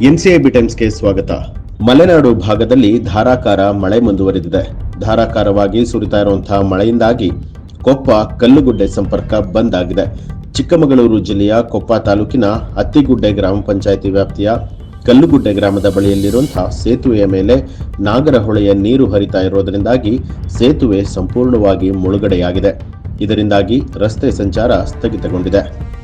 NCIB ಟೈಮ್ಸ್ಗೆ ಸ್ವಾಗತ. ಮಲೆನಾಡು ಭಾಗದಲ್ಲಿ ಧಾರಾಕಾರ ಮಳೆ ಮುಂದುವರೆದಿದೆ. ಧಾರಾಕಾರವಾಗಿ ಸುರಿತಾ ಇರುವಂತಹ ಮಳೆಯಿಂದಾಗಿ ಕೊಪ್ಪ ಕಲ್ಲುಗುಡ್ಡೆ ಸಂಪರ್ಕ ಬಂದ್ ಆಗಿದೆ. ಚಿಕ್ಕಮಗಳೂರು ಜಿಲ್ಲೆಯ ಕೊಪ್ಪ ತಾಲೂಕಿನ ಅತ್ತಿಗುಡ್ಡೆ ಗ್ರಾಮ ಪಂಚಾಯಿತಿ ವ್ಯಾಪ್ತಿಯ ಕಲ್ಲುಗುಡ್ಡೆ ಗ್ರಾಮದ ಬಳಿಯಲ್ಲಿರುವಂತಹ ಸೇತುವೆಯ ಮೇಲೆ ನಾಗರಹೊಳೆಯ ನೀರು ಹರಿತಾ ಇರೋದರಿಂದಾಗಿ ಸೇತುವೆ ಸಂಪೂರ್ಣವಾಗಿ ಮುಳುಗಡೆಯಾಗಿದೆ. ಇದರಿಂದಾಗಿ ರಸ್ತೆ ಸಂಚಾರ ಸ್ಥಗಿತಗೊಂಡಿದೆ.